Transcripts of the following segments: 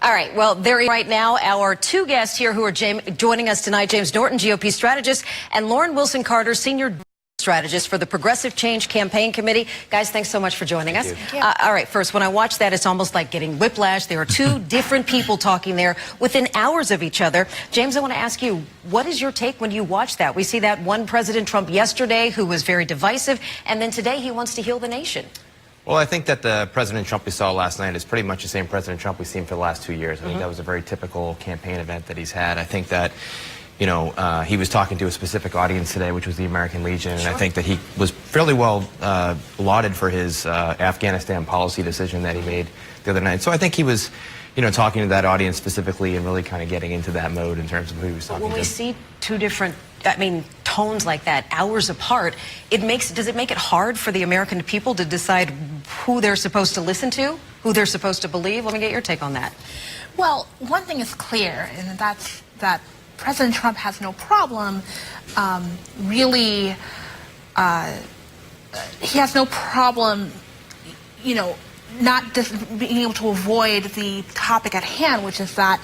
All right, well, there right now, our two guests here who are joining us tonight, James Norton, GOP strategist, and Lauren Wilson Carter, senior strategist for the Progressive Change Campaign Committee. Guys, thanks so much for joining us. All right, first, when I watch that, it's almost like getting whiplash. There are two different people talking there within hours of each other. James, I want to ask you, what is your take when you watch that? We see that one President Trump yesterday who was very divisive, and then today he wants to heal the nation. Well, I think that the President Trump we saw last night is pretty much the same President Trump we've seen for the last 2 years. I think that was a very typical campaign event that he's had. I think that, you know, he was talking to a specific audience today, which was the American Legion, and I think that he was fairly well lauded for his Afghanistan policy decision that he made the other night. So I think he was, you know, talking to that audience specifically and really kind of getting into that mode in terms of who he was talking to. When we see two different, tones like that, hours apart, does it make it hard for the American people to decide who they're supposed to listen to, who they're supposed to believe? Let me get your take on that. Well, one thing is clear, and that's that President Trump has no problem he has no problem, not just being able to avoid the topic at hand, which is that,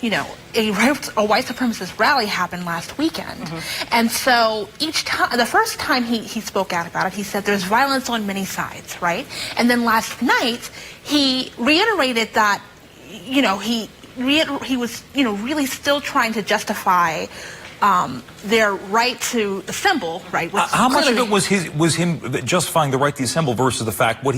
a white supremacist rally happened last weekend. And so each time, the first time he spoke out about it, he said there's violence on many sides, right? And then last night, he reiterated that, he was, really still trying to justify their right to assemble, right? How much of it was him justifying the right to assemble versus the fact my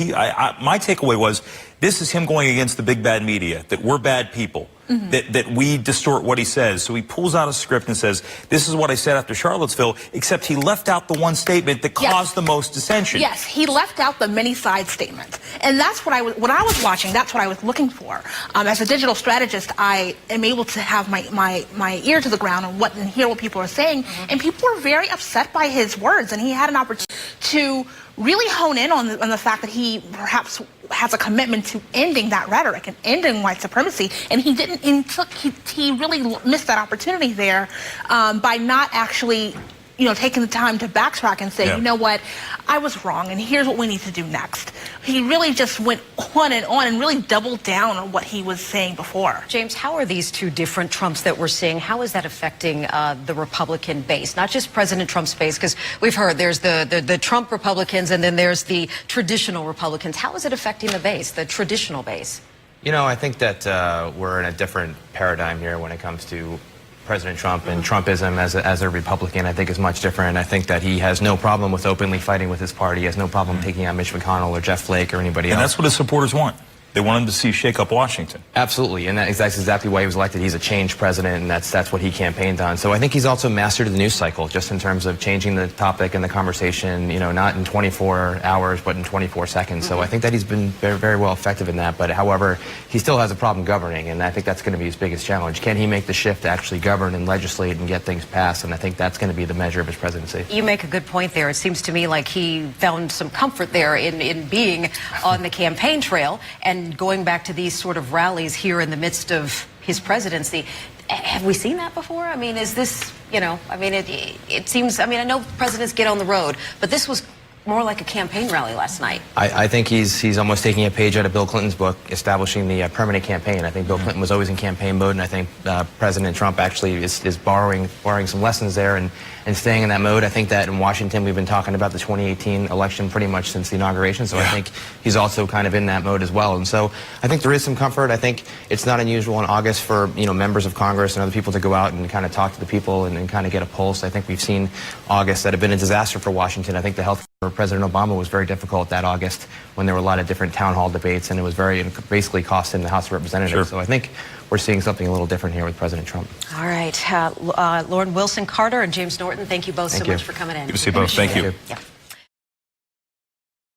takeaway was this is him going against the big bad media, that we're bad people, that we distort what he says. So he pulls out a script and says, this is what I said after Charlottesville, except he left out the one statement that caused the most dissension. Yes, he left out the many side statement. And that's what I was watching, that's what I was looking for. As a digital strategist, I am able to have my ear to the ground and hear what people are saying. And people were very upset by his words, and he had an opportunity to really hone in on the fact that he perhaps has a commitment to ending that rhetoric and ending white supremacy, and he didn't. He really missed that opportunity there by not actually, taking the time to backtrack and say, you know what, I was wrong, and here's what we need to do next. He really just went on and really doubled down on what he was saying before. James, how are these two different Trumps that we're seeing, how is that affecting the Republican base? Not just President Trump's base, because we've heard there's the Trump Republicans and then there's the traditional Republicans. How is it affecting the base, the traditional base? I think that we're in a different paradigm here when it comes to President Trump, and Trumpism as a Republican, I think, is much different. I think that he has no problem with openly fighting with his party. He has no problem taking out Mitch McConnell or Jeff Flake or anybody else. And that's what his supporters want. They want him to see shake up Washington. Absolutely, and that's exactly why he was elected. He's a change president, and that's what he campaigned on. So I think he's also mastered the news cycle, just in terms of changing the topic and the conversation, not in 24 hours, but in 24 seconds. So I think that he's been very, very well effective in that. But however, he still has a problem governing, and I think that's going to be his biggest challenge. Can he make the shift to actually govern and legislate and get things passed? And I think that's going to be the measure of his presidency. You make a good point there. It seems to me like he found some comfort there in being on the campaign trail and going back to these sort of rallies here in the midst of his presidency. Have we seen that before? Is this, it seems, I know presidents get on the road, but this was more like a campaign rally last night. I think he's almost taking a page out of Bill Clinton's book, establishing the permanent campaign. I think Bill Clinton was always in campaign mode, and I think President Trump actually is borrowing some lessons there and staying in that mode. I think that in Washington we've been talking about the 2018 election pretty much since the inauguration, so I think he's also kind of in that mode as well. And so I think there is some comfort. I think it's not unusual in August for members of Congress and other people to go out and kind of talk to the people and kind of get a pulse. I think we've seen August that have been a disaster for Washington. I think the health for President Obama was very difficult that August when there were a lot of different town hall debates, and it was basically cost him the House of Representatives. So I think we're seeing something a little different here with President Trump. All right. Lauren Wilson Carter and James Norton, thank you both so much for coming in. Good to see you both. Thank you. Yeah.